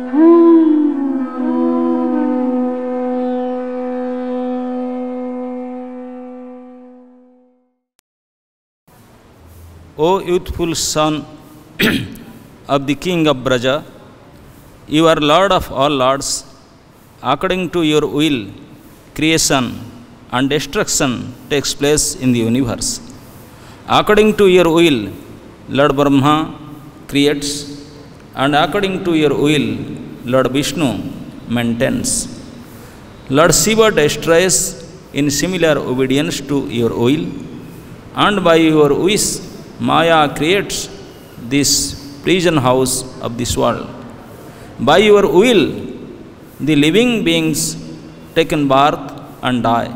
O youthful son of the king of Braja, you are Lord of all lords. According to your will, creation and destruction takes place in the universe. According to your will, Lord Brahma creates, and according to your will, Lord Vishnu maintains. Lord Shiva destroys in similar obedience to your will, and by your wish, Maya creates this prison house of this world. By your will, the living beings taken birth and die,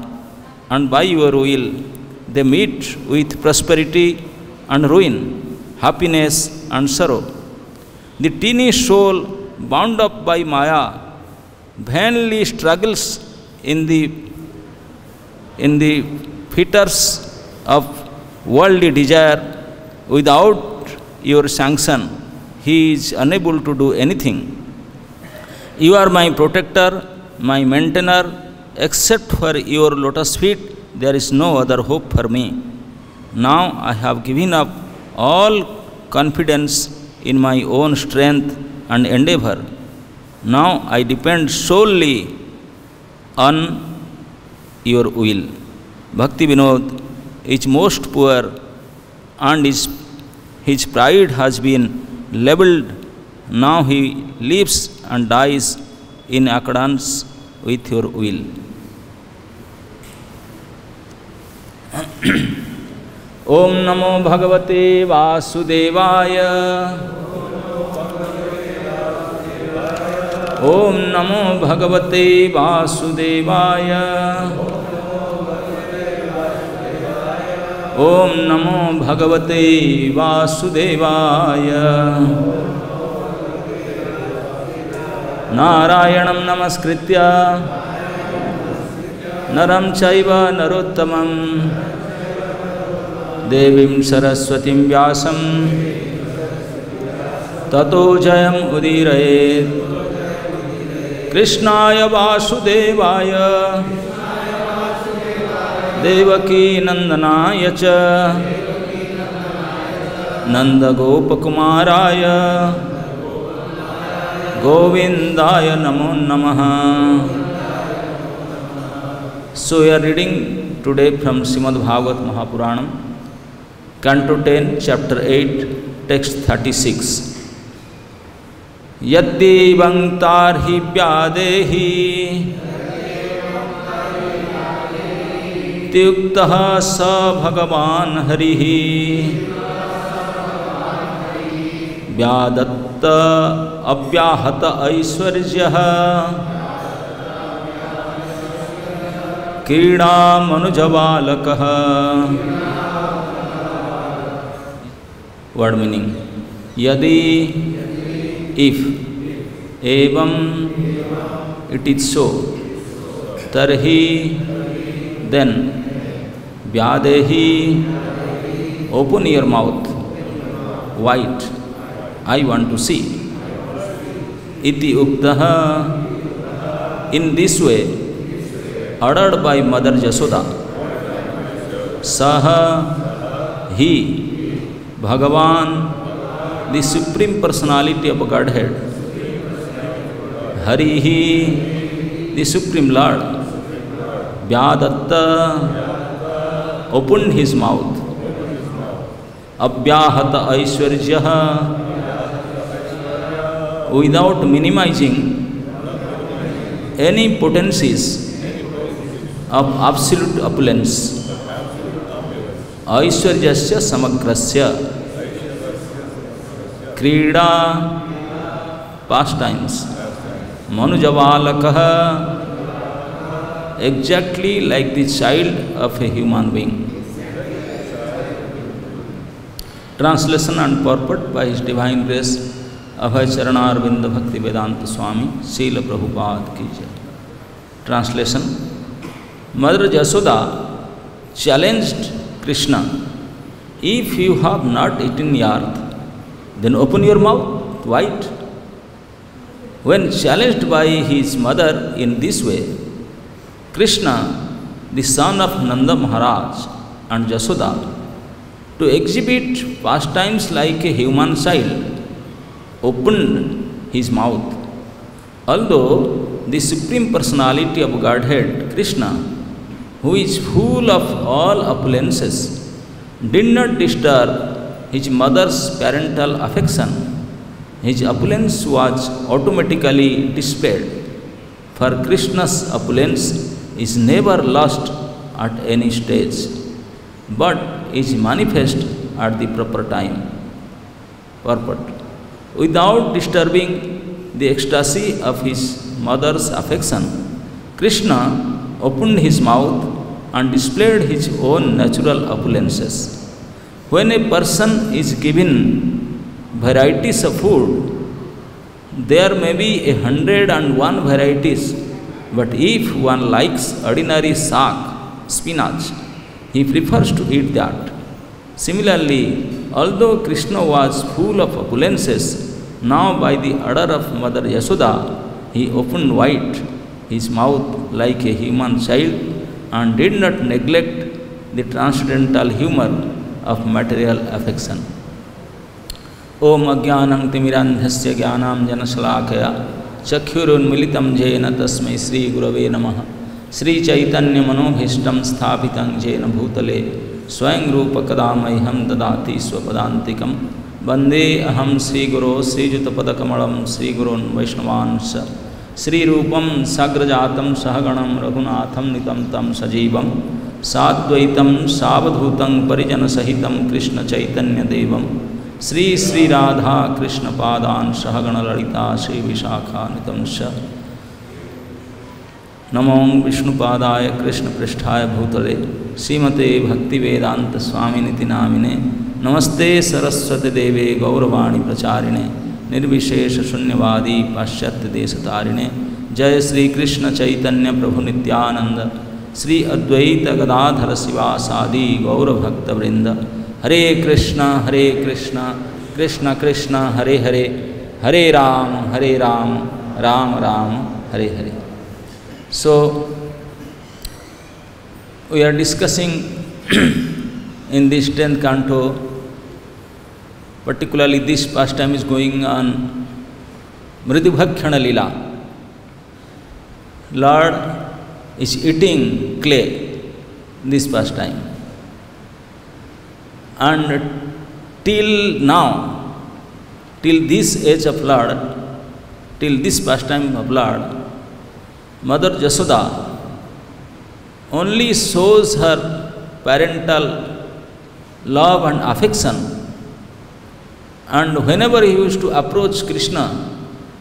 and by your will, they meet with prosperity and ruin, happiness and sorrow. The teeny soul bound up by Maya vainly struggles in the fetters of worldly desire. Without your sanction, he is unable to do anything. You are my protector, my maintainer. Except for your lotus feet, there is no other hope for me. Now I have given up all confidence in my own strength and endeavor. Now I depend solely on your will. Bhakti Vinod is most poor, and his pride has been leveled. Now he lives and dies in accordance with your will. Om Namo Bhagavate Vasudevaya. Om Namo Bhagavate Vasudevaya. Om Namo Bhagavate Vasudevaya. Narayanam Namaskritya Naram Chaiva Narottamam Devim Saraswatim Vyasam Tato Jayam Udirayet. Krishnaya Vasudevaya Devaki Nandanaya cha Nanda Gopakumaraya Govindaya Namo Namaha. So we are reading today from Srimad Bhagavat Mahapuranam, Canto 10, Chapter 8, Text 36. Yaddevam tarhi vyadehi Tyuktaha sa Bhagavan Harihi Vyadatta Avyahata Aishwaryaha Krida Manujavalakaha. Word meaning: Yadi, if, evam, it is so, tarhi, then, Vyadehi, open your mouth, wide, I want to see. Iti Uktaha, in this way, uttered by Mother Jasoda. Saha, he, Bhagavan, the Supreme Personality of Godhead. Harihi, the Supreme Lord. Vyadatta, opened his mouth. Avyahata Aishwaryaha, without minimizing any potencies of absolute opulence. Aishwaryasya samagrasya. Krida, pastimes. Manujavalakaha, exactly like the child of a human being. Translation and purport by His Divine Grace Abhay Charanarvinda Bhakti Vedanta Swami Srila Prabhupada ki jai. Translation: Mother Jasoda challenged Krishna, if you have not eaten earth, then open your mouth wide. When challenged by his mother in this way, Krishna, the son of Nanda Maharaj and Jasoda, to exhibit pastimes like a human child, opened his mouth. Although the Supreme Personality of Godhead, Krishna, who is full of all opulences, did not disturb his mother's parental affection, his opulence was automatically displayed. For Krishna's opulence is never lost at any stage, but is manifest at the proper time. Purport. Without disturbing the ecstasy of his mother's affection, Krishna opened his mouth and displayed his own natural opulences. When a person is given varieties of food, there may be 101 varieties, but if one likes ordinary saag, spinach, he prefers to eat that. Similarly, although Krishna was full of opulences, now by the order of Mother Yasoda, he opened wide his mouth like a human child and did not neglect the transcendental humor of material affection. Om Ajnanam Timirandhasya Jnanam Janasalakaya Chakhurunmilitam Jena Tasmai Sri Gurave Namaha Sri Chaitanya Manobhishtam Sthapitam Jena Bhutale Swayam Rupa Kadamayham Dadati Swapadantikam Bande Aham Sri Guru Sri Jutapadakkamalam Sri Gurun Vaishnavansa Sri Rupam Sagrajatam Sahaganam Raghunatham Nitam Tam Sajivam Sadvaitam Savadhutam Parijana Sahitam Krishna Chaitanya Devam Sri Sri Radha Krishna Padan Sahagana Lalita Sri Vishakha Nitam Sha Namo Vishnu Padaya Krishna Pristhaya Bhutale Srimate Bhakti Vedanta Swami Niti Namine Namaste Saraswati Deve Gauravani Pracharine Nirvishesha Shunyavadi Paschatya Desatarine Jai Sri Krishna Chaitanya Prabhu Nityananda Sri Advaita Gadadhara Sivasadi Gaura Bhakta Vrinda Hare Krishna Krishna Krishna Hare Hare Hare Ram Ram Ram Hare Hare. So we are discussing in this 10th canto, particularly this pastime is going on Mridubhakshana Lila. Lord is eating clay this pastime, and till now, till this age of Lord, till this pastime of Lord, Mother Jasoda only shows her parental love and affection, and whenever he used to approach Krishna,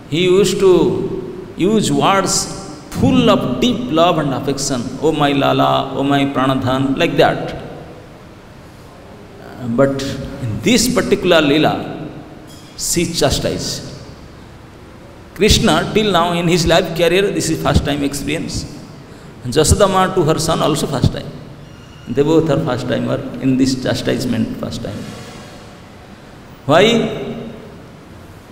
he used to use words full of deep love and affection, oh my Lala, oh my Pranadhan, like that. But in this particular Leela, she chastised Krishna. Till now in his life career, this is first time experience. Jasodama to her son also first time. They both are first timer in this chastisement first time. Why?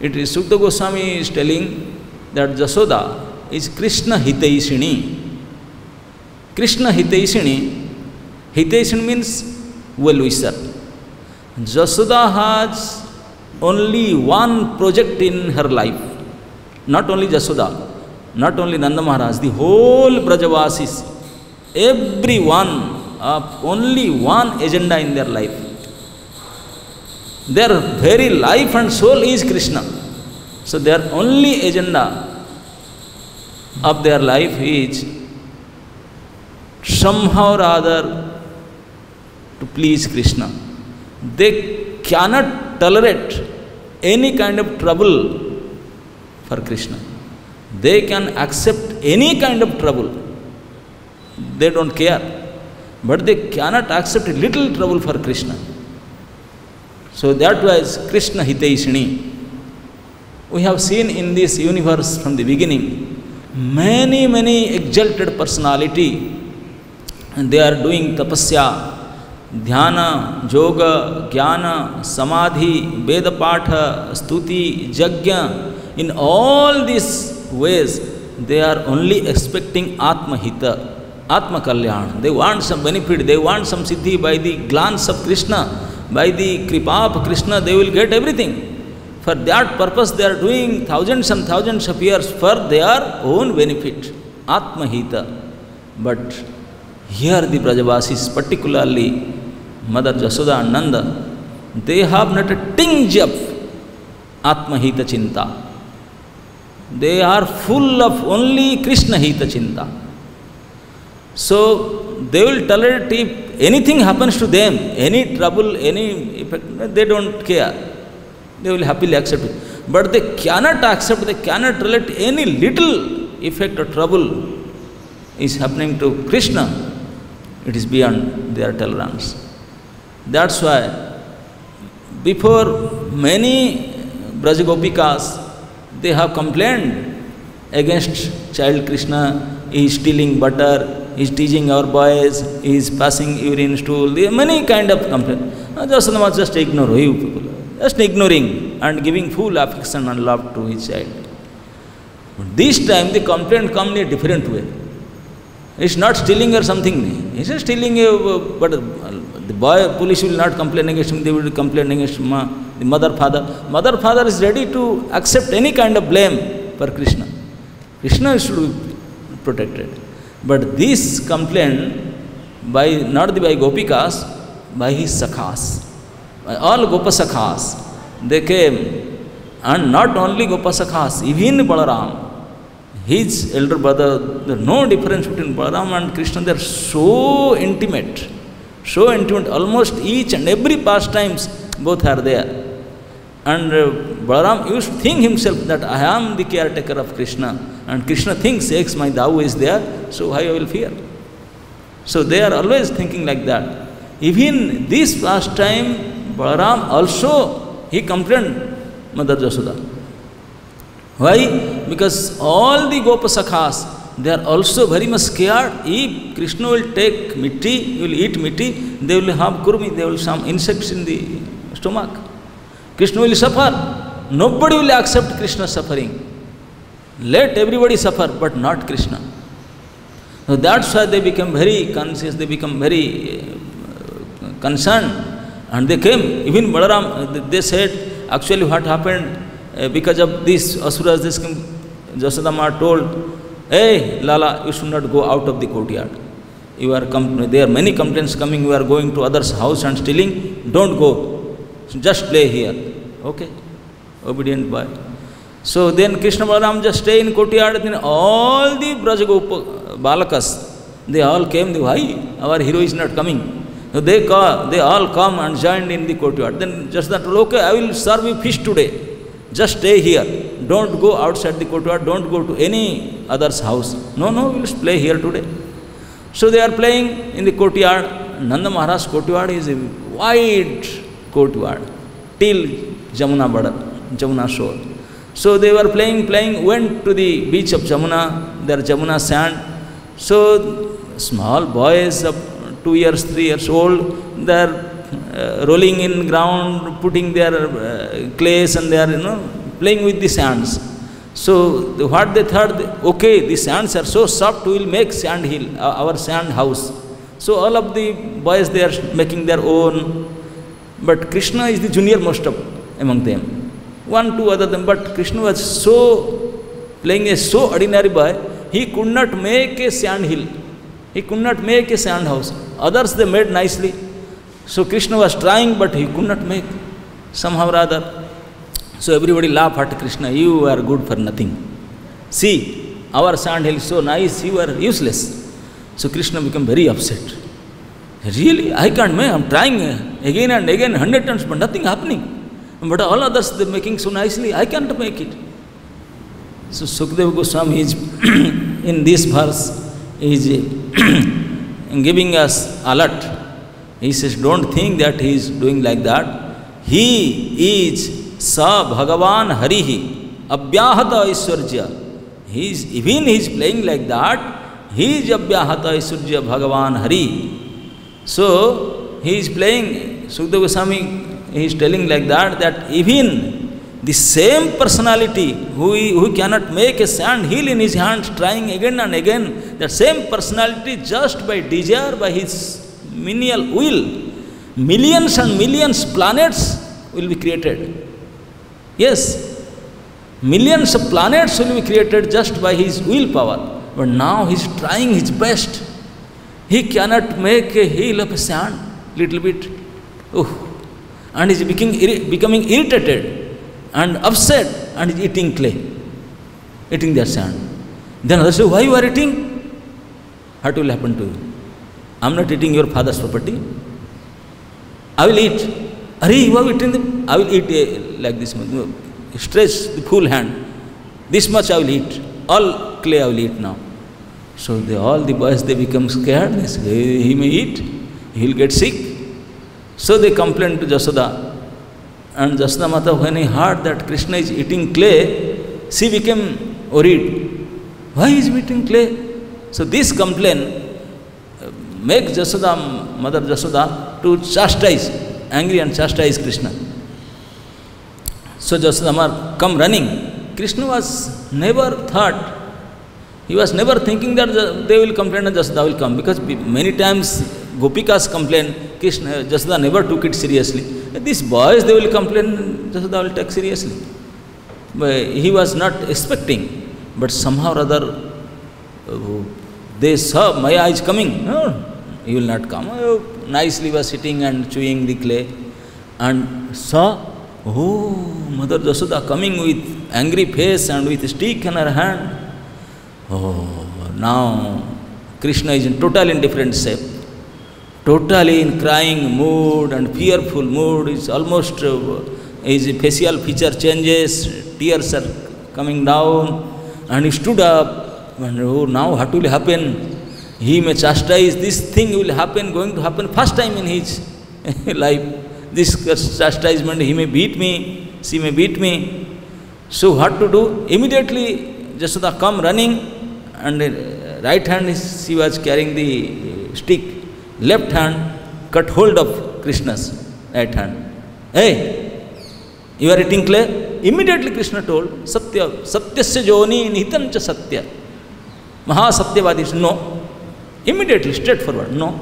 It is Sukta Goswami is telling that Jasoda is Krishna Hitaishini. Krishna Hitaishini, Hitaishini means well-wisher. Jasoda has only one project in her life. Not only Jasoda, not only Nanda Maharaj, the whole Brajavasis, everyone have only one agenda in their life. Their very life and soul is Krishna. So their only agenda of their life is somehow or other to please Krishna. They cannot tolerate any kind of trouble for Krishna. They can accept any kind of trouble. They don't care. But they cannot accept a little trouble for Krishna. So that was Krishna Hitaishini. We have seen in this universe from the beginning many exalted personality, and they are doing tapasya, dhyana, yoga, jnana, samadhi, veda patha, stuti, yajna. In all these ways, they are only expecting Atma Hita, Atma Kalyan. They want some benefit, they want some siddhi by the glance of Krishna, by the kripa of Krishna, they will get everything. For that purpose, they are doing thousands and thousands of years for their own benefit, Atma Hita. But here the Brajavasis, particularly Mother Jasoda and Nanda, they have not a tinge of Atma Hita Chinta. They are full of only Krishna Hita Chinta. So they will tolerate if anything happens to them, any trouble, any effect, they don't care. They will happily accept it. But they cannot accept, they cannot relate any little effect or trouble is happening to Krishna. It is beyond their tolerance. That's why before many Brajagopikas, they have complained against child Krishna. He is stealing butter, he is teasing our boys, he is passing urine stool. There are many kind of complaints. Jasoda just ignore you people. Just ignoring and giving full affection and love to his child. But this time the complaint comes in a different way. It's not stealing or something. It's just stealing, but the boy, police will not complain against him, they will complain against the mother, father. Mother, father is ready to accept any kind of blame for Krishna. Krishna should be protected. But this complaint, not by Gopikas, by his Sakhas. All Gopasakhas, they came, and not only Gopasakhas, even Balaram, his elder brother, there is no difference between Balaram and Krishna, they are so intimate, almost each and every pastimes both are there. And Balaram used to think himself that I am the caretaker of Krishna, and Krishna thinks, X, my thou is there, so I will fear. So they are always thinking like that. Even this pastime, Balaram also, he complained Mother Jasoda. Why? Because all the Gopasakhas, they are also very much scared. If Krishna will take mitti, will eat mitti, they will have kurmi, they will have some insects in the stomach. Krishna will suffer. Nobody will accept Krishna's suffering. Let everybody suffer, but not Krishna. So that's why they become very conscious, they become very concerned. And they came, even Balaram, they said, actually what happened, because of this Asuras, this Jasoda Ma told, hey Lala, you should not go out of the courtyard. There are many complaints coming, you are going to others' house and stealing, don't go, just play here. Okay, obedient boy. So then Krishna Balaram just stay in courtyard, then all the Brajagopa Balakas, they all came, why our hero is not coming? So they all come and joined in the courtyard. Then just that, okay, I will serve you fish today. Just stay here. Don't go outside the courtyard. Don't go to any other's house. No, we will play here today. So they are playing in the courtyard. Nanda Maharaj's courtyard is a wide courtyard till Jamuna shore. So they were playing, went to the beach of Jamuna, there Jamuna sand. So small boys of 2 years, 3 years old, they are rolling in ground, putting their clays and they are, playing with the sands. So what they thought, okay, the sands are so soft, we will make sand hill, our sand house. So all of the boys, they are making their own. But Krishna is the junior most among them. 1, 2 other than, but Krishna was so, playing a so ordinary boy, he could not make a sand hill. He could not make a sand house. Others they made nicely. So Krishna was trying, but he could not make, somehow or other. So everybody laughed at Krishna, you are good for nothing. See, our sand hill is so nice, you are useless. So Krishna became very upset. Really, I can't make, I am trying again and again, 100 times, but nothing happening. But all others, they are making so nicely, I can't make it. So Sukadeva Goswami is, in this verse, is giving us alert. He says, don't think that he is doing like that. He is Sa Bhagavan Harihi Abhyahata Aishwarya. Even he is playing like that. He is Abhyahata Aishwarya Bhagavan Hari. So he is playing, Sukadeva Goswami, he is telling like that, that even The same personality who cannot make a sand hill in his hands, trying again and again, that same personality, just by desire, by his menial will, millions and millions planets will be created. Yes, millions of planets will be created just by his willpower. But now he is trying his best. He cannot make a hill of sand, little bit. And he is becoming irritated and upset, and is eating clay, eating that sand. Then others say, why you are eating? What will happen to you? I am not eating your father's property. I will eat. Are you have eaten them? I will eat like this much. Stretch the full hand. This much I will eat. All clay I will eat now. So all the boys, they become scared. They say, he may eat. He will get sick. So they complain to Jasoda. And Jasoda Mata, when he heard that Krishna is eating clay, she became worried. Why is he eating clay? So this complaint makes Jasoda, Mother Jasoda, to chastise, angry and chastise Krishna. So Jasoda come running. Krishna was never thought, he was never thinking that they will complain and Jasoda will come, because many times Gopikas complain, Krishna, Jasoda never took it seriously. These boys, they will complain, Jasoda will take seriously. But he was not expecting, but somehow or other, they saw Maya is coming. No, he will not come. Nicely was sitting and chewing the clay, and saw, oh, Mother Jasoda coming with angry face and with a stick in her hand. Oh, now Krishna is in total indifferent shape, totally in crying mood and fearful mood. It's almost his facial feature changes, tears are coming down, and he stood up. And oh, now what will happen? He may chastise, this thing will happen, going to happen first time in his life. This chastisement, he may beat me, she may beat me. So what to do? Immediately Jasoda come running, and right hand she was carrying the stick, left hand cut hold of Krishna's right hand. Hey, you are eating clay? Immediately Krishna told, Satya, Satyasya Joni Nihitam cha Satya. Mahasatyavadi said, no. Immediately, straightforward, no,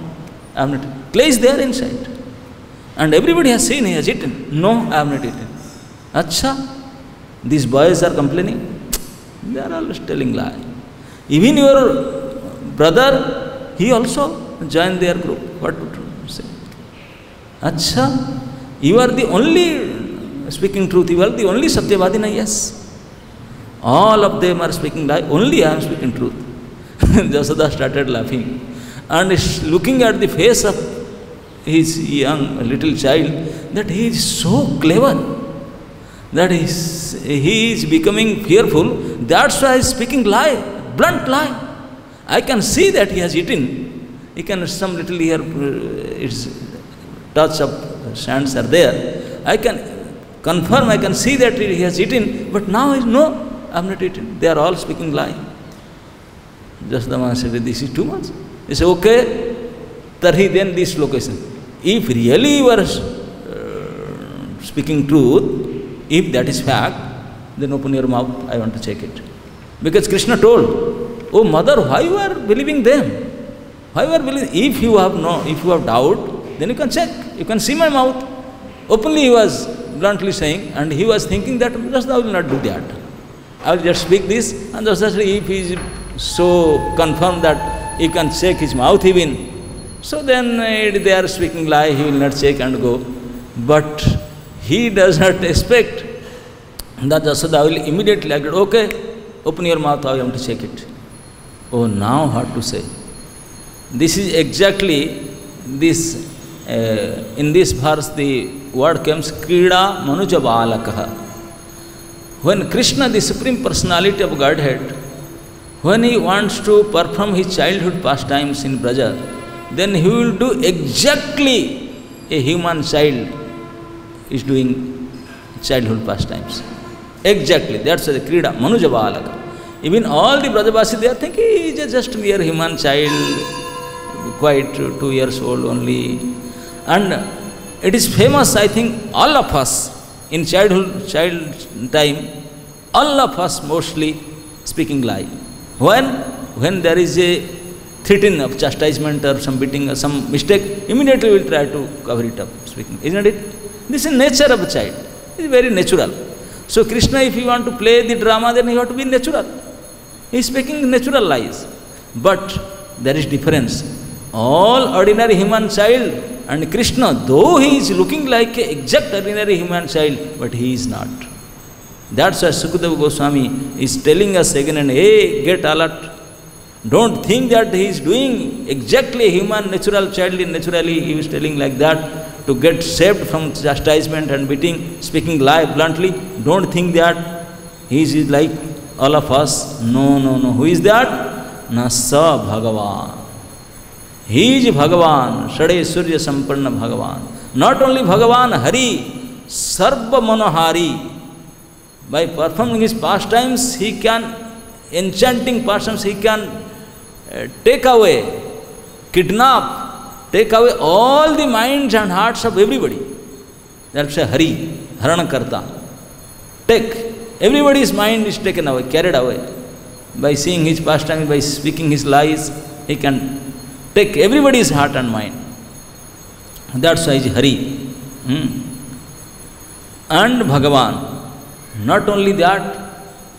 I have not. Clay is there inside. And everybody has seen he has eaten. No, I have not eaten. Acha, these boys are complaining. They are always telling lie. Even your brother, he also joined their group. What to say? Acha, you are the only speaking truth. You are the only Satyavadina. Yes. All of them are speaking lie. Only I am speaking truth. Jasoda started laughing, and looking at the face of his young little child, that he is so clever, that he is becoming fearful. That's why he is speaking lie, blunt lie. I can see that he has eaten. He can, some little here, its touch of sands are there. I can confirm, I can see that he has eaten, but now he is, no, I have not eaten. They are all speaking lie. Jasoda said, this is too much. He said, okay, tarhi, then this location. If really you are speaking truth, if that is fact, then open your mouth, I want to check it. Because Krishna told, oh mother, why you are believing them? Why you are believing? If you have doubt, then you can check. You can see my mouth. Openly he was bluntly saying, and he was thinking that Jasoda will not do that. I will just speak this, and Jasoda said, if he is so confirmed that you can check his mouth even, so then they are speaking lie, he will not check and go. But he does not expect that Jasoda will immediately agree, okay, open your mouth, I want to check it. Oh, now what to say? This is exactly this, in this verse the word comes, Krida Manuja Balakaha. When Krishna, the Supreme Personality of Godhead, when he wants to perform his childhood pastimes in Braja, then he will do exactly a human child is doing childhood pastimes. Exactly, that's the Krida, Manuja Balaka. Even all the Brajavasi, they are thinking he is just a mere human child, quite 2 years old only. And it is famous, I think, all of us, in child time, all of us mostly speaking lie. When there is a threatening of chastisement or some beating or some mistake, immediately we will try to cover it up, speaking. Isn't it? This is nature of a child. It is very natural. So Krishna, if you want to play the drama, then you have to be natural. He is speaking natural lies. But there is difference. All ordinary human child and Krishna, though he is looking like an exact ordinary human child, but he is not. That's why Sukadeva Goswami is telling us again and hey, get alert. Don't think that he is doing exactly human, natural child. Naturally, he is telling like that to get saved from chastisement and beating, speaking lie bluntly. Don't think that he is like all of us. No, no, no. Who is that? Nasa Bhagavan. He is Bhagavan, Shade Surya Sampanna Bhagavan. Not only Bhagavan, Hari, Sarva Manohari. By performing his pastimes, he can, enchanting pastimes, he can take away, kidnap, take away all the minds and hearts of everybody. That's a Hari, Haranakarta. Take, everybody's mind is taken away, carried away. By seeing his pastimes, by speaking his lies, he can take everybody's heart and mind. That's why he is Hari. And Bhagavan. Not only that,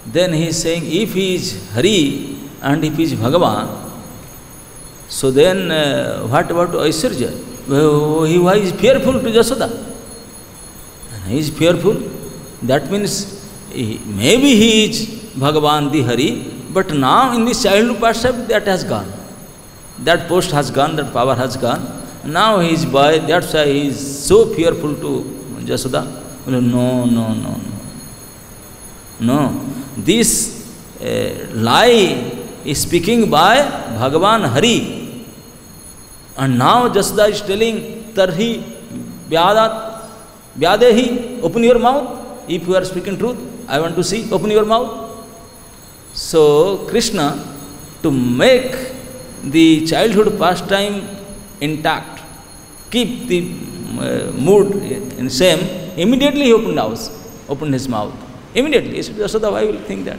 then he is saying, if he is Hari and if he is Bhagavan, so then what about Aishwarya? Why is fearful to Jasoda? And he is fearful. That means maybe he is Bhagavan the Hari, but now in this childhood pastime that has gone. That post has gone, that power has gone. Now he is boy, that's why he is so fearful to Jasoda. No, no, no, no. No, this lie is speaking by Bhagavan Hari. And now Jasoda is telling, Tarhi Vyadehi, open your mouth. If you are speaking truth, I want to see, open your mouth. So Krishna, to make the childhood pastime intact, keep the mood in same, immediately he opened his mouth. Immediately, Jasoda, why will think that?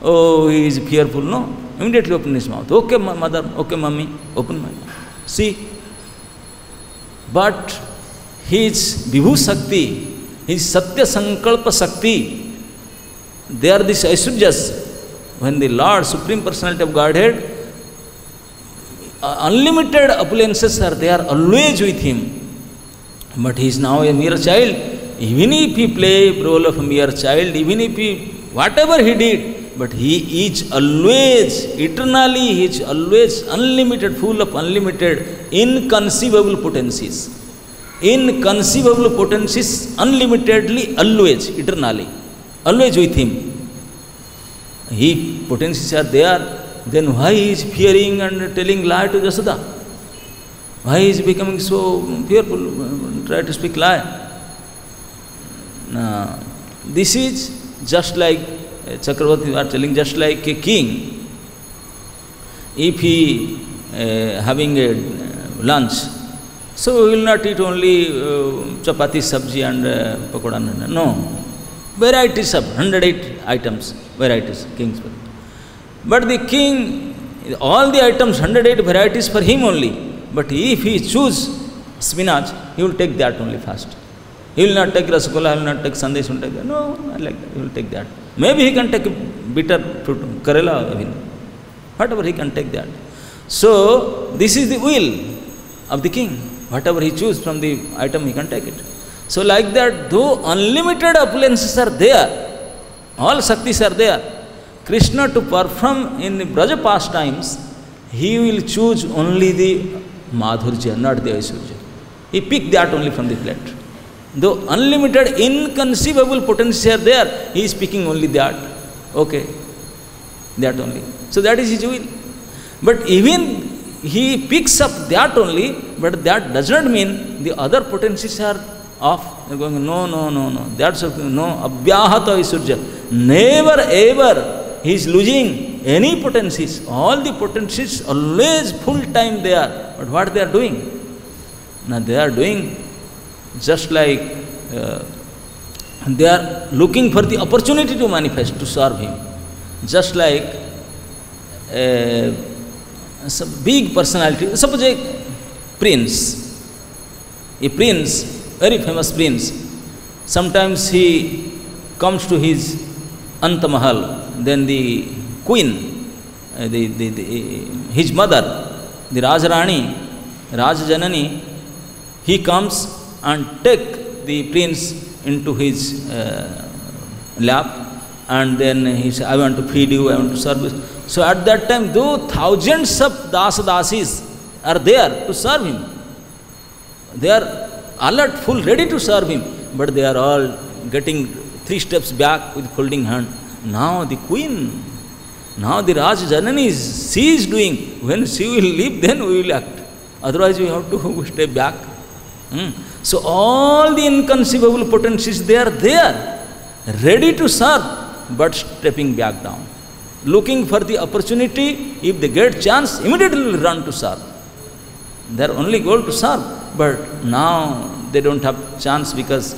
Oh, he is fearful. No, immediately open his mouth. Okay, mother, okay, mummy, open my mouth. See, but his Vibhu Shakti, his Satya Sankalpa Shakti, they are these Aishwarjas. When the Lord, Supreme Personality of Godhead, unlimited opulences are there always with him. But he is now a mere child. Even if he play role of a mere child, even if he, whatever he did, but he is always, eternally, he is always unlimited, full of unlimited, inconceivable potencies. Inconceivable potencies, unlimitedly, always, eternally, always with him. If potencies are there, then why he is fearing and telling lie to Jasoda? Why he is becoming so fearful, try to speak lie? This is just like Chakravarti are telling, just like a king. If he having a lunch, so he will not eat only chapati, sabji and pakoda. No, varieties of 108 items, varieties, king's. But the king, all the items, 108 varieties for him only. But if he choose spinach, he will take that only first. He will not take rasgulla, he will not take sandesh, he will take that. No, not like that. He will take that. Maybe he can take a bitter fruit, karela even. Whatever he can take that. So, this is the will of the king. Whatever he choose from the item, he can take it. So, like that, though unlimited opulences are there, all Shaktis are there, Krishna to perform in the Braja pastimes, he will choose only the Madhurja, not the Aishwarya. He picked that only from the plate. Though unlimited, inconceivable potencies are there, he is picking only that. Okay, that only. So that is his will. But even he picks up that only, but that does not mean the other potencies are off. They are going, no, no, no, no. That's no, abhyahata Aishwarya. Never ever he is losing any potencies. All the potencies always full time there. But what they are doing? Now they are doing just like they are looking for the opportunity to manifest, to serve him. Just like some big personality, suppose a prince, very famous prince, sometimes he comes to his Antamahal, then the queen, his mother, the Rajarani, Rajajanani, he comes and take the prince into his lap, and then he says, I want to feed you, I want to serve you. So at that time, though thousands of Dasa-Dasis are there to serve him, they are alert, full, ready to serve him, but they are all getting 3 steps back with folding hand. Now the queen, now the Rajajanani, she is doing, when she will leave, then we will act. Otherwise we have to stay back. So all the inconceivable potencies, they are there, ready to serve, but stepping back down. Looking for the opportunity, if they get chance, immediately will run to serve. Their only goal to serve, but now they don't have chance because.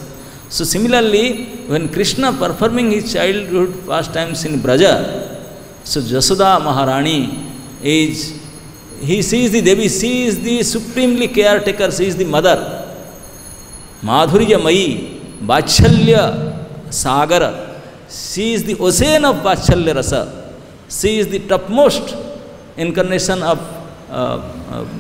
So similarly, when Krishna performing his childhood pastimes in Braja, so Jasoda Maharani he sees the Devi, she is the supremely caretaker, she is the mother. Madhurya Mai, Vachalya Sagara, she is the ocean of Vachalya Rasa. She is the topmost incarnation of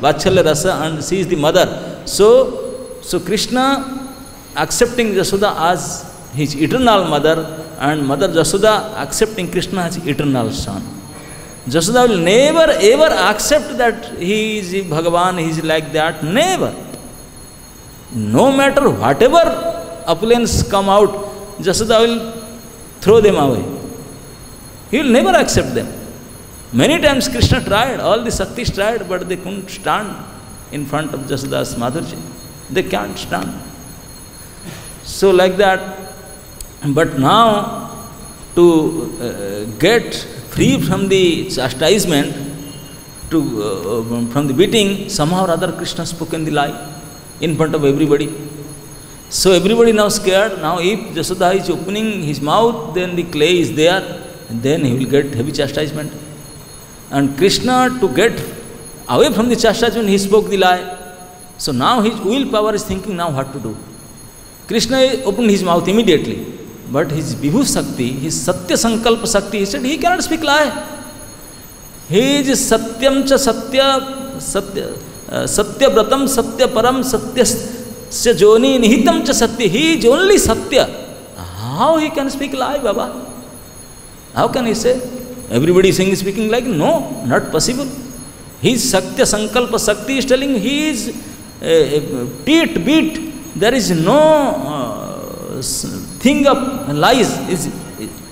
Vachalya Rasa, and she is the mother. So Krishna accepting Jasoda as his eternal mother, and Mother Jasoda accepting Krishna as eternal son. Jasoda will never ever accept that he is Bhagavan, he is like that, never. No matter whatever opulence come out, Jasoda will throw them away. He will never accept them. Many times Krishna tried, all the Shaktis tried, but they couldn't stand in front of Jasoda's Madhurji. They can't stand. So like that, but now to get free from the chastisement, from the beating, somehow or other Krishna spoken the lie in front of everybody. So everybody now scared. Now if Jasoda is opening his mouth, then the clay is there, and then he will get heavy chastisement. And Krishna, to get away from the chastisement, he spoke the lie. So now his willpower is thinking now what to do. Krishna opened his mouth immediately, but his Vibhu Shakti, his Satya Sankalpa Shakti, he said he cannot speak lie. He is Satyam cha Satya Vratam Satya Param Satya Joni Nihitam cha Satya. He is only Satya. How he can speak lie, Baba? How can he say? Everybody is saying speaking like, no, not possible. His Satya Sankalpa Shakti is telling he is beat. There is no thing of lies.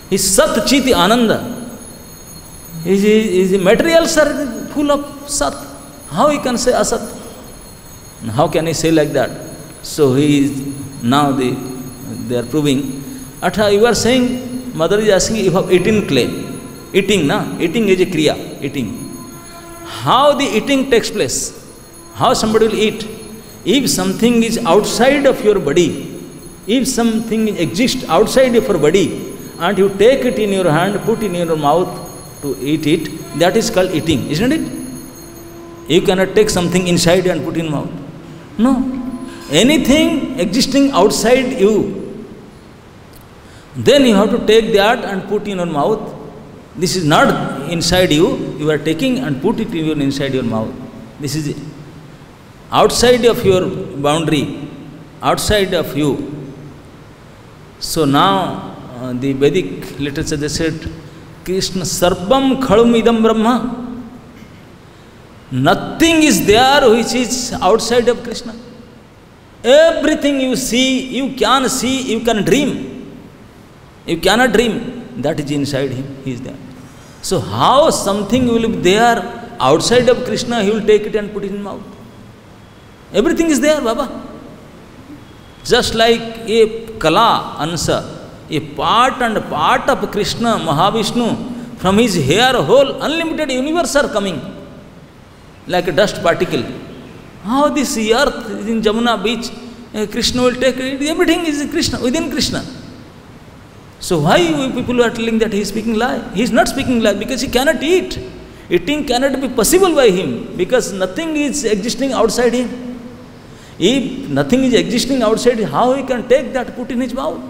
His Sat Chiti Ananda. His materials are full of Sat. How he can say Asat? How can he say like that? So he is, now they are proving. Atha, you are saying, mother is asking, you have eaten clay. Eating, na? Eating is a kriya, eating. How the eating takes place? How somebody will eat? If something is outside of your body, if something exists outside of your body, and you take it in your hand, put in your mouth to eat it, that is called eating, isn't it? You cannot take something inside and put in mouth. No. Anything existing outside you, then you have to take that and put in your mouth. This is not inside you, you are taking and put it inside your mouth. This is it. Outside of your boundary, outside of you. So now the Vedic literature, they said, Krishna Sarvam Khalum Idam Brahma. Nothing is there which is outside of Krishna. Everything you see, you can dream. You cannot dream. That is inside him, he is there. So how something will be there outside of Krishna, he will take it and put it in mouth. Everything is there, Baba. Just like a kala ansa, a part and part of Krishna, Mahavishnu, from his hair whole unlimited universe are coming, like a dust particle. How this earth in Jamuna beach, Krishna will take it, everything is Krishna, within Krishna. So why you people are telling that he is speaking lie? He is not speaking lie because he cannot eat. Eating cannot be possible by him because nothing is existing outside him. If nothing is existing outside, how he can take that, put in his mouth?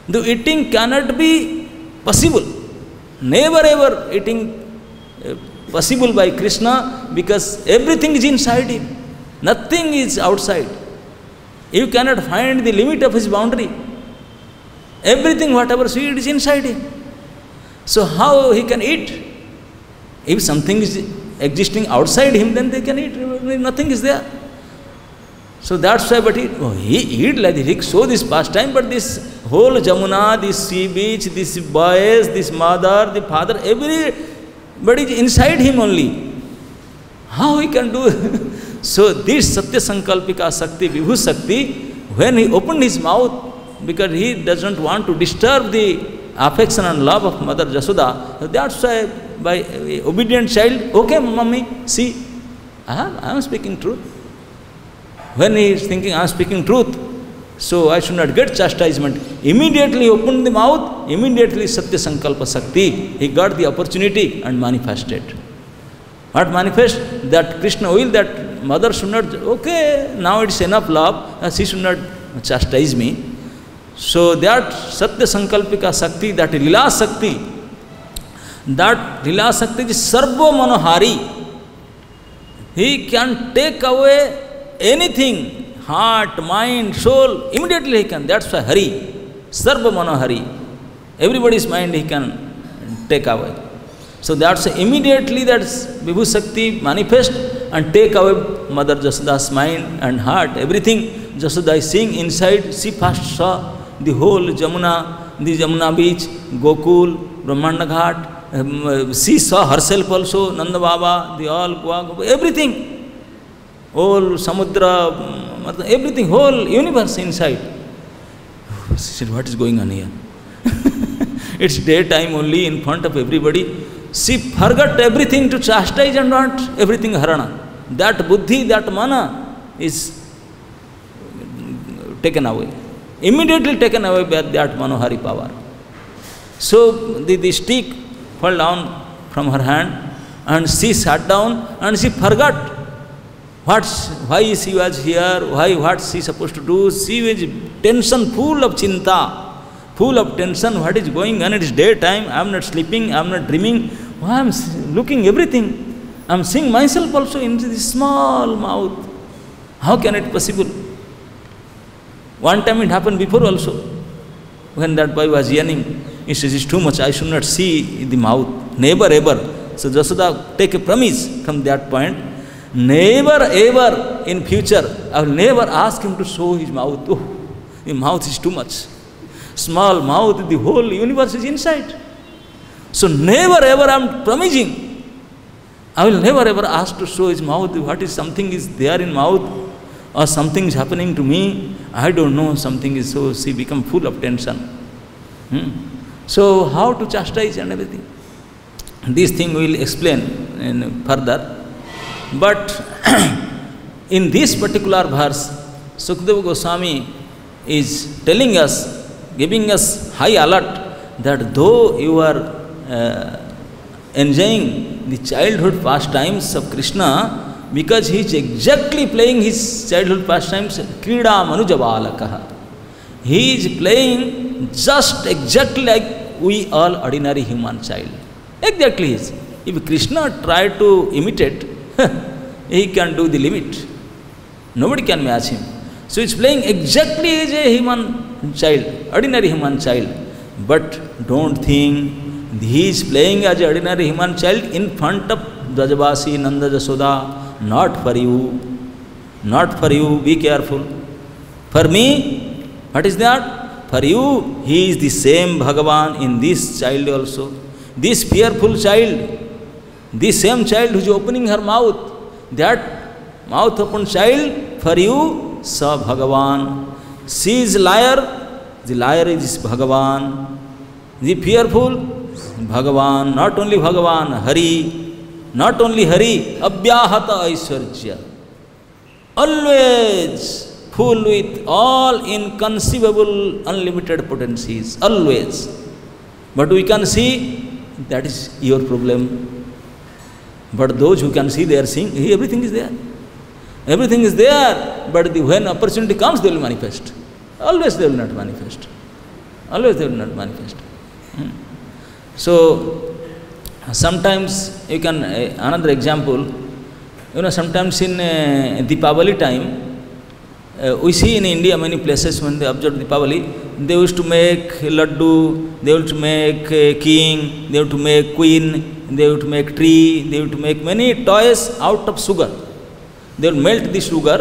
The eating cannot be possible. Never ever eating possible by Krishna because everything is inside him. Nothing is outside. You cannot find the limit of his boundary. Everything, whatever sweet is inside him. So how he can eat? If something is existing outside him, then they can eat. Nothing is there. So that's why, but he eat like this, he show this pastime, but this whole Jamuna, this sea beach, this boys, this mother, the father, everybody is inside him only. How he can do? So this Satya Sankalpika Sakti, Vibhu Sakti, when he opened his mouth, because he doesn't want to disturb the affection and love of Mother Jasoda, so that's why by obedient child, okay mummy, see, I am speaking truth. When he is thinking, I am speaking truth, so I should not get chastisement. Immediately opened the mouth, immediately Satya Sankalpa Sakti, he got the opportunity and manifested. What manifest? That Krishna will, that mother should not, okay, now it's enough love, she should not chastise me. So that Satya Sankalpika Sakti, that Lila Sakti is Sarva Manohari. He can take away anything, heart, mind, soul, immediately he can. That's why Hari, Sarva Manohari. Everybody's mind he can take away. So that's immediately that's Vibhu Sakti manifest and take away Mother Jasoda's mind and heart, everything. Jasoda is seeing inside, she first saw the whole Jamuna, the Jamuna beach, Gokul, Brahmanda Ghat. She saw herself also, Nanda Baba, the all Goa, everything. Whole Samudra, everything, whole universe inside. She said, what is going on here? It's daytime only in front of everybody. She forgot everything to chastise and want everything harana. That buddhi, that mana is taken away. Immediately taken away by that Manohari power. So the stick fell down from her hand and she sat down and she forgot why she was here, what she supposed to do. She was tension, full of chinta, full of tension, what is going on. It is daytime, I am not sleeping, I am not dreaming. I am looking everything. I am seeing myself also in this small mouth. How can it possible? One time it happened before also. When that boy was yearning, he says, it's too much, I should not see the mouth. Never ever. So Jasoda take a promise from that point. Never ever in future, I will never ask him to show his mouth. Oh, the mouth is too much. Small mouth, the whole universe is inside. So never ever I am promising. I will never ever ask to show his mouth. What is something is there in mouth or something is happening to me. I don't know, something is so, she become full of tension. So how to chastise and everything. This thing we will explain in further. But in this particular verse, Sukadeva Goswami is telling us, giving us high alert that though you are enjoying the childhood pastimes of Krishna, because he is exactly playing his childhood pastimes, Krida Manujabalakaha. He is playing just exactly like we all ordinary human child. Exactly is. If Krishna tried to imitate, he can do the limit. Nobody can match him. So he is playing exactly as a human child, ordinary human child. But don't think he is playing as an ordinary human child in front of Brajavasi, Nanda, Jasoda. Not for you. Not for you. Be careful. For me, what is that? For you, he is the same Bhagavan in this child also. This fearful child, this same child who is opening her mouth, that mouth open child, for you, Sa Bhagavan. She is liar, the liar is Bhagavan. The fearful, Bhagavan. Not only Bhagavan, Hari. Not only Hari, Abhyahata Aishwarya. Always full with all inconceivable unlimited potencies, always. But we can see, that is your problem. But those who can see, they are seeing, everything is there. Everything is there, but when opportunity comes, they will manifest. Always they will not manifest. Always they will not manifest. So, sometimes you can, another example, sometimes in Deepavali time, we see in India many places when they observe Deepavali, they used to make laddu, they used to make king, they used to make queen, they used to make tree, they used to make many toys out of sugar. They will melt the sugar,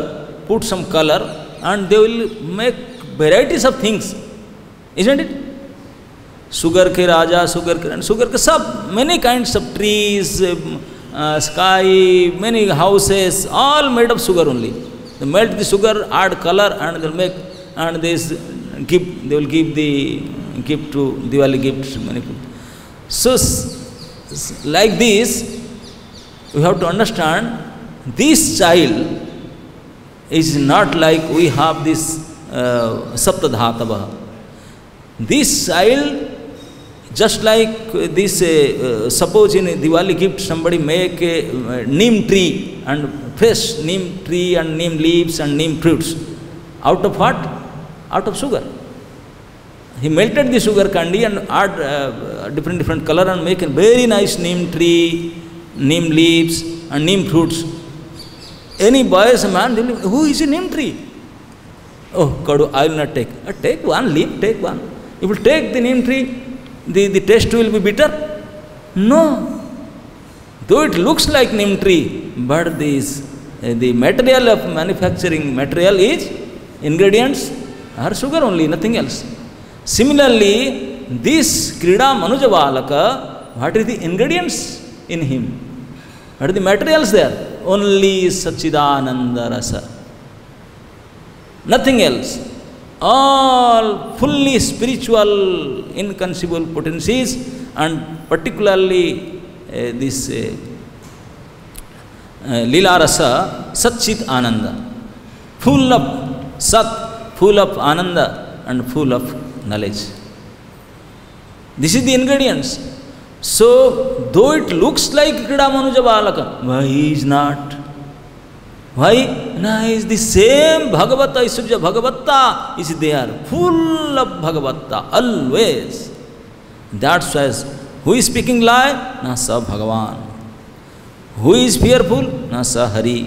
put some color, and they will make varieties of things, isn't it? Sugar ke raja, sugar ke sab, many kinds of trees, sky, many houses, all made of sugar only. They melt the sugar, add color, and they will make, and they will give the gift to Diwali gifts, many people. So, like this, we have to understand, this child is not like we have this Saptadhatava. This child, just like this, suppose in a Diwali gift somebody make a neem tree and fresh neem tree and neem leaves and neem fruits. Out of what? Out of sugar. He melted the sugar candy and add different color and make a very nice neem tree, neem leaves and neem fruits. Any boy is a man, they will, who is a neem tree? Oh, Kadu, I will not take. Take one leaf, take one. If you take the neem tree, the taste will be bitter? No. Though it looks like neem tree, but the material of manufacturing material is, ingredients are sugar only, nothing else. Similarly, this Krida Manuja Balaka, what is the ingredients in him? What are the materials there? Only Sachidananda Rasa. Nothing else. All fully spiritual, inconceivable potencies, and particularly this Lila Rasa, Satchit Ananda. Full of Sat, full of Ananda, and full of knowledge. This is the ingredients. So, though it looks like Krida Manuja Balaka, why he is not? Why? No, he is the same Bhagavata, Aishwarya Bhagavata is there, full of Bhagavata, always. That's why, who is speaking lie? Na sa Bhagavan. Who is fearful? Na sa Hari.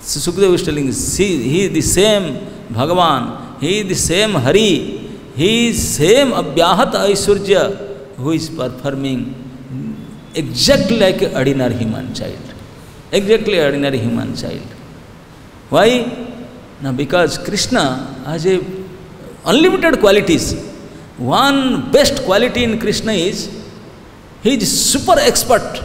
So Sukadeva is telling, see, he is the same Bhagavan, he is the same Hari, he is same Abhyahata Aishwarya, who is performing exactly like an ordinary human child. Exactly ordinary human child. Why? Now, because Krishna has a unlimited qualities. One best quality in Krishna is, he is super expert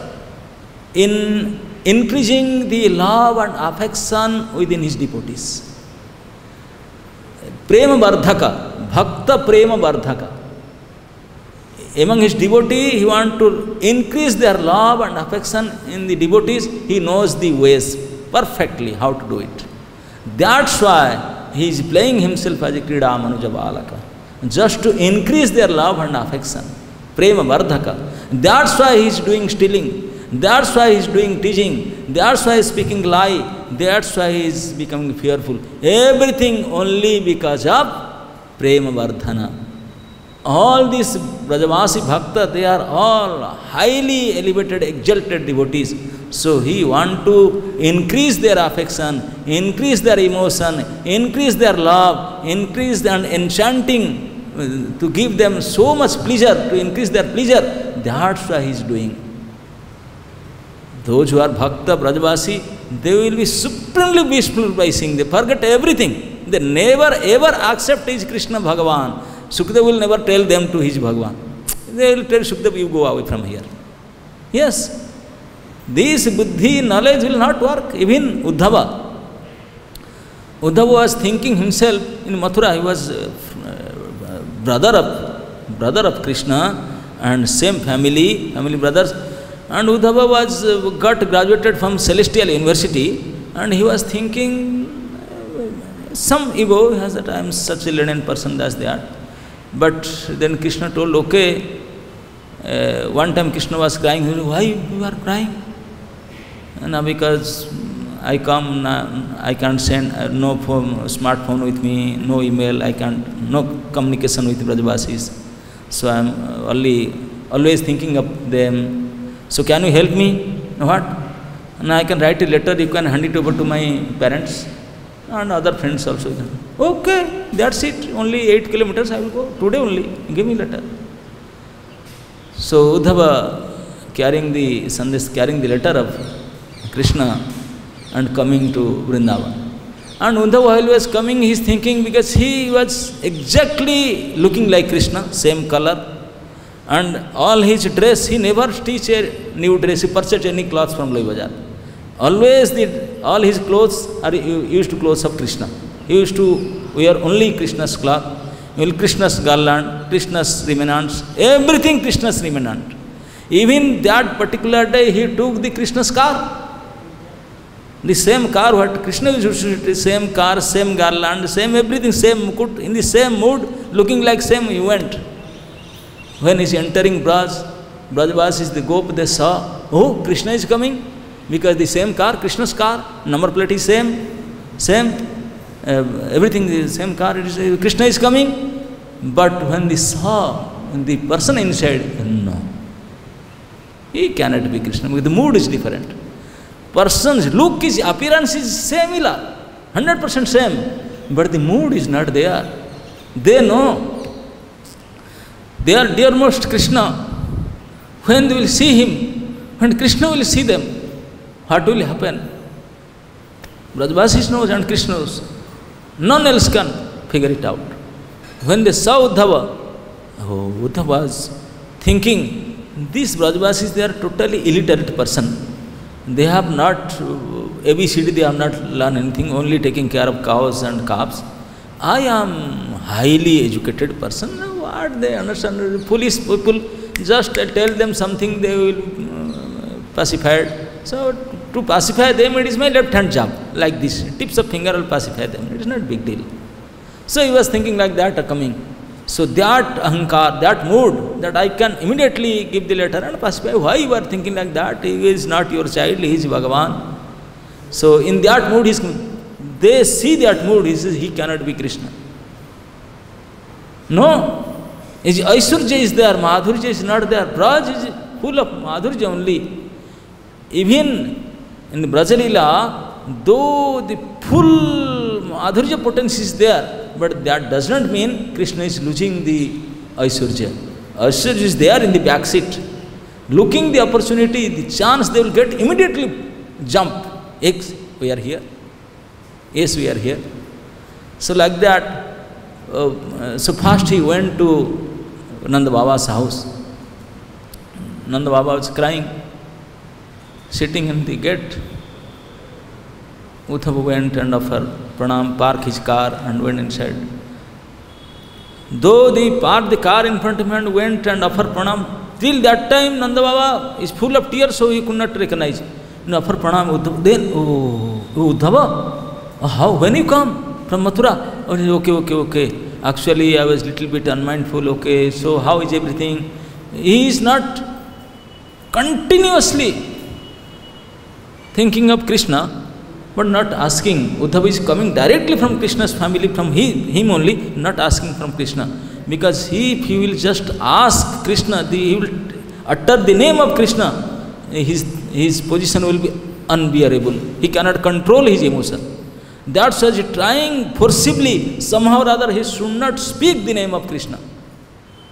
in increasing the love and affection within his devotees. Prema Vardhaka, Bhakta Prema Vardhaka. Among his devotees, he wants to increase their love and affection in the devotees. He knows the ways perfectly how to do it. That's why he is playing himself as a Krida Manuja Balaka, just to increase their love and affection. Prema Vardhaka. That's why he is doing stealing. That's why he is doing teaching. That's why he is speaking lie. That's why he is becoming fearful. Everything only because of Prema Vardhana. All these Brajavasi Bhakta, they are all highly elevated, exalted devotees. So he wants to increase their affection, increase their emotion, increase their love, increase their enchanting, to give them so much pleasure, to increase their pleasure. That's why he is doing. Those who are Bhakta, Brajavasi, they will be supremely blissful by seeing. They forget everything. They never ever accept his Krishna Bhagavan. Sukadeva will never tell them to his Bhagavan. They will tell Sukadeva, you go away from here. Yes. This buddhi, knowledge will not work. Even Uddhava. Uddhava was thinking himself in Mathura, he was brother of Krishna and same family brothers. And Uddhava got graduated from Celestial University, and he was thinking, some ego has that I am such a lenient person, that's that. But then Krishna told, okay. One time Krishna was crying. He said, why you are crying? And because I come, I can't send no phone, smartphone with me, no email, I can't, no communication with Brajavasis. So I am always thinking of them. So can you help me? What? And I can write a letter, you can hand it over to my parents and other friends also. Okay, that's it. Only 8 kilometers I will go. Today only. Give me letter. So Uddhava carrying the Sandesh, carrying the letter of Krishna and coming to Vrindavan. And Uddhava while he was coming, he is thinking, because he was exactly looking like Krishna, same color. And all his dress, he never stitched a new dress, he purchased any clothes from Loi Bazar. Always all his clothes are used to clothes of Krishna. He used to wear only Krishna's cloth. Krishna's garland, Krishna's remnants, everything Krishna's remnant. Even that particular day, he took the Krishna's car. The same car what Krishna used to use, same car, same garland, same everything, same mukut, in the same mood, looking like same he went. When he is entering Brajavasis, the gop, they saw, oh, Krishna is coming, because the same car, Krishna's car, number plate is same. Everything is the same car, it is, Krishna is coming. But when they saw the person inside, no, he cannot be Krishna, because the mood is different. Person's look, his appearance is similar, 100% same, but the mood is not there. They know, they are dearmost Krishna. When they will see him, when Krishna will see them, what will happen? Brajavasis knows and Krishna knows. None else can figure it out. When they saw Uddhava, Uddhava was thinking, these Brajavasis, they are totally illiterate person. They have not, ABCD, they have not learned anything, only taking care of cows and calves. I am highly educated person. What they understand? Police people, just tell them something, they will pacify. So to pacify them, it is my left hand job, like this. Tips of finger will pacify them. It is not big deal. So he was thinking like that coming. So that ahankar, that mood, that I can immediately give the letter and pacify. Why you are thinking like that? He is not your child, he is Bhagavan. So in that mood, they see that mood, he says he cannot be Krishna. No, his Aishwarya is there, Madhurya is not there. Braj is full of Madhurya only. Even in the Brajalila, though the full Madhurya potency is there, but that does not mean Krishna is losing the Aishwarya. Aishwarya is there in the back seat. Looking the opportunity, the chance they will get, immediately jump. Yes, we are here. Yes, we are here. So like that, so first he went to Nanda Baba's house. Nanda Baba was crying, sitting in the gate. Uddhava went and offered pranam, parked his car and went inside. Though they parked the car in front of him and went and offered pranam, till that time Nanda Baba is full of tears, so he could not recognize. And offered pranam, Uddhava. Then, Uddhava, how, when you come from Mathura? Oh, okay. Actually, I was little bit unmindful, okay, so how is everything? He is not continuously thinking of Krishna, but not asking. Uddhava is coming directly from Krishna's family, from him only, not asking from Krishna. Because if he will just ask Krishna, he will utter the name of Krishna, his position will be unbearable. He cannot control his emotion. That's why he is trying forcibly, somehow or other, he should not speak the name of Krishna.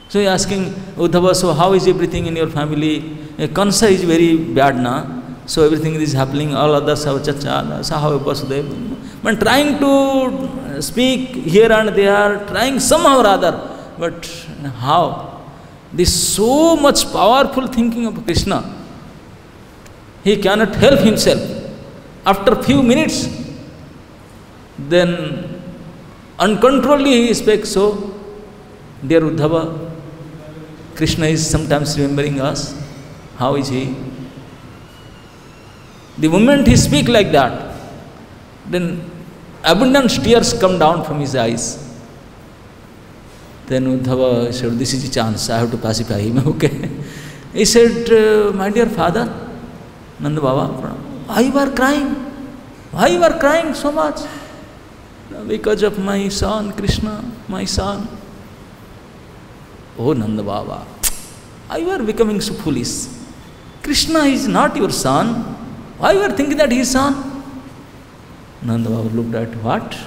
So he is asking Uddhava, so how is everything in your family? Kansa is very bad now. So everything is happening, all others have chacha, sahav Vasudeva. But trying to speak here and there, trying somehow or other, but how? This so much powerful thinking of Krishna, he cannot help himself. After few minutes, then uncontrollably he speaks, so, dear Uddhava, Krishna is sometimes remembering us. How is he? The moment he speaks like that, then abundant tears come down from his eyes. Then Uddhava said, this is a chance, I have to pacify him. Okay. He said, my dear father, Nanda Baba, why you are crying? Why you are crying so much? Because of my son, Krishna, my son. Oh Nanda Baba, why you are becoming so foolish? Krishna is not your son. Why you are thinking that he is son? Nanda Baba looked at, what?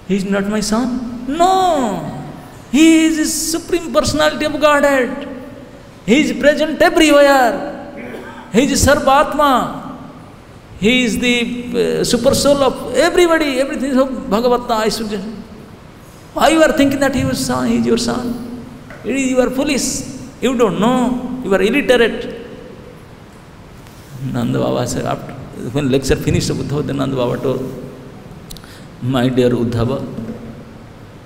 He is not my son? No. He is the Supreme Personality of Godhead. He is present everywhere. He is Sarvatma. He is the super soul of everybody. Everything is of Bhagavata, Aishwarya. Why you are thinking that he is son? He is your son? You are foolish. You don't know. You are illiterate. Nanda Baba said, after, when lecture finished of Uddhava, then Nanda Baba told, my dear Uddhava,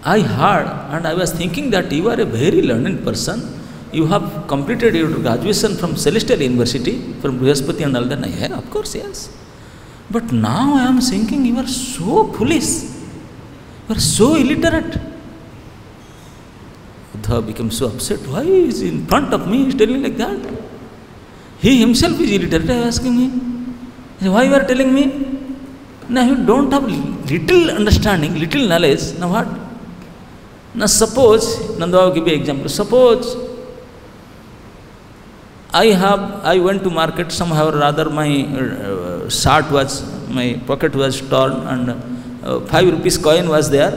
I heard and I was thinking that you are a very learned person. You have completed your graduation from Celestial University, from Brihaspati and all that. Yeah, of course, yes. But now I am thinking you are so foolish. You are so illiterate. Uddhava became so upset. Why is he in front of me? He is telling like that. He himself is illiterate. I was asking him, why you are telling me? Now you don't have little understanding, little knowledge. Now what? Now suppose, Nanda Baba give you an example. Suppose I went to market, somehow or rather my my pocket was torn and 5 rupees coin was there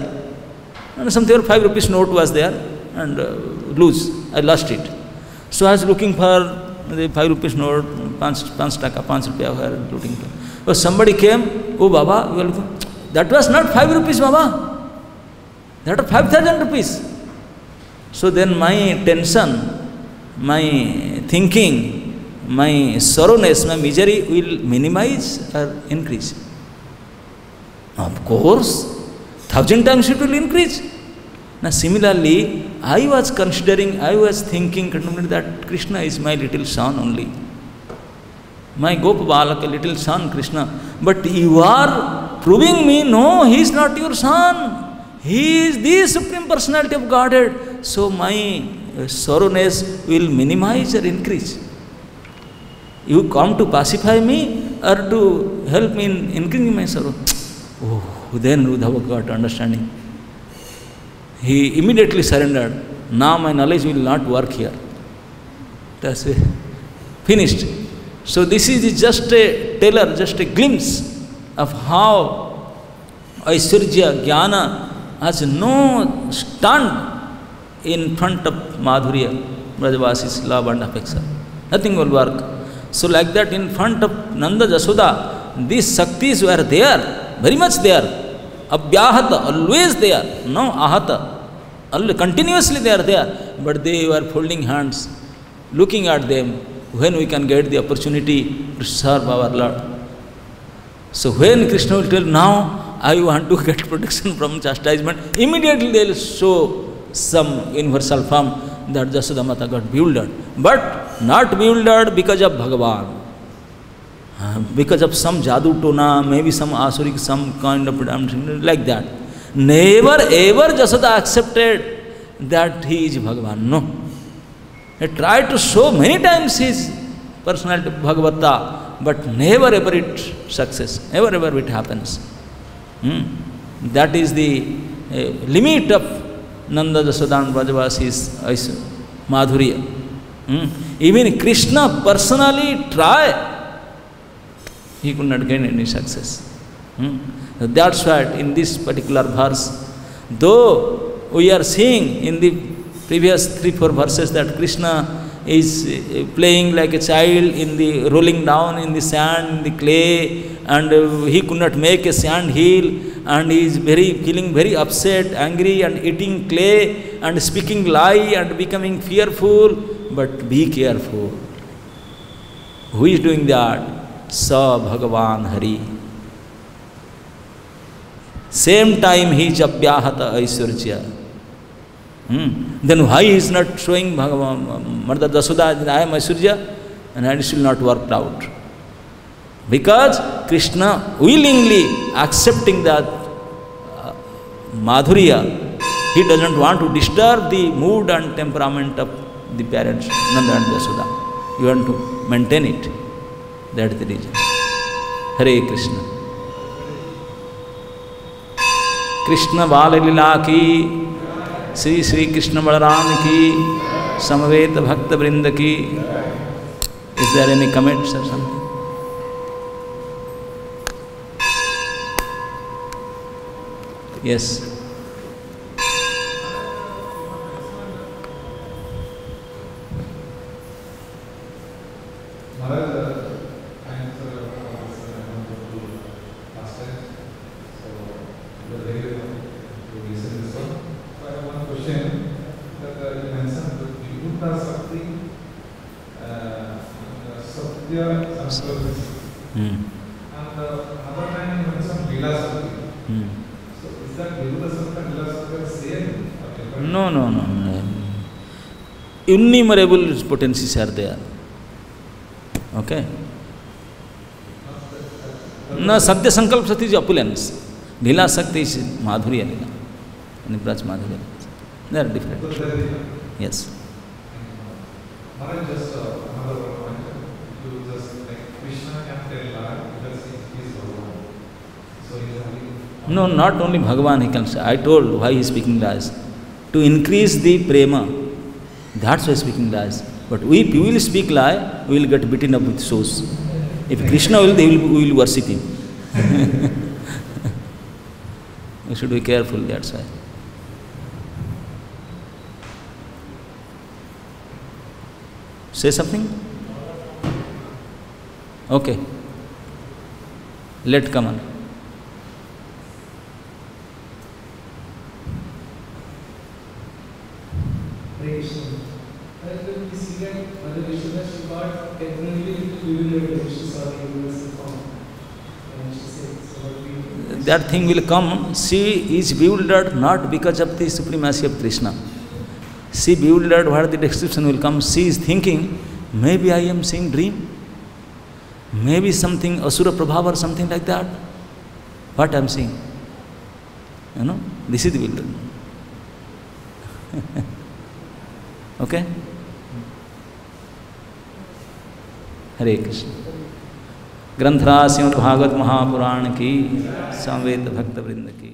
and something 5 rupees note was there and loose. I lost it. So I was looking for the 5 rupees note, 5 rupees looking for. So somebody came, oh Baba, you are looking. That was not 5 rupees, Baba. That was 5,000 rupees. So then my tension, my thinking, my sorrowness, my misery will minimize or increase. Of course, 1,000 times it will increase. Now similarly, I was thinking that Krishna is my little son only. My Gopa Balaka, little son Krishna. But you are proving me, no, he is not your son. He is the Supreme Personality of Godhead. So my sorrowness will minimize or increase. You come to pacify me or to help me in increasing my sorrow. Oh, then Uddhava got understanding. He immediately surrendered. Now my knowledge will not work here. That's it. Finished. So this is just a teller, just a glimpse of how Aishwarya, Jnana has no stand in front of Madhurya, Brajavasi's love and affection. Nothing will work. So like that in front of Nanda Jasoda, these Shaktis were there, very much there. Abhyahata, always there, no ahata. Continuously they are there, but they were folding hands, looking at them, when we can get the opportunity to serve our Lord. So when Krishna will tell, now I want to get protection from chastisement, immediately they will show some universal form that Jasoda Mata got bewildered. But not bewildered because of Bhagavan. Because of some jadu tona, maybe some asuric, some kind of like that. Never ever Jasoda accepted that he is Bhagavan. No. He tried to show many times his personality Bhagavata, but never ever it success. Never ever it happens. That is the limit of Nanda Jasoda and Brajavasi's Madhurya. Even Krishna personally tried. He could not gain any success. That's why in this particular verse, though we are seeing in the previous 3-4 verses that Krishna is playing like a child in the rolling down in the sand, in the clay, and he could not make a sand hill, and he is feeling very upset, angry, and eating clay, and speaking lie, and becoming fearful. But be careful. Who is doing that? Sa Bhagavan Hari. Same time he is Abhyahata Aishwarya. Then why he is not showing Bhagavan, Mother Jasoda, I am Aishwarya, and it will not work out. Because Krishna willingly accepting that madhurya, he doesn't want to disturb the mood and temperament of the parents, Nanda and Yashoda. You want to maintain it. That is the reason. Hare Krishna. Krishna Bala Lila ki, Sri Sri Krishna Balaram ki, Samaveta Bhakta Vrinda ki. Is there any comments or something? Yes. No. Innumerable potencies are there. Okay? No, Satya Sankalp Sati is opulence. Lila Sakti is Madhurya Lila. And Braj Madhurya. They are different. Yes. Just another point. You just like Krishna can tell lie because he is Bhagavan. So he is only. No, not only Bhagavan he can say. I told why he is speaking lies. To increase the prema. That's why speaking lies. But if we will speak lie, we will get beaten up with shoes. If Krishna will, we will worship him. We should be careful, that's why. Say something? Okay. Let come on. That thing will come. She is bewildered not because of the supremacy of Krishna. She bewildered what the description will come. She is thinking, maybe I am seeing dream. Maybe something Asura Prabhava or something like that. What I am seeing? You know, this is the bewilderment. Okay? Hare Krishna. ग्रंथराज Shrimad Bhagavat Mahapuran की समवेत भक्त वृंद की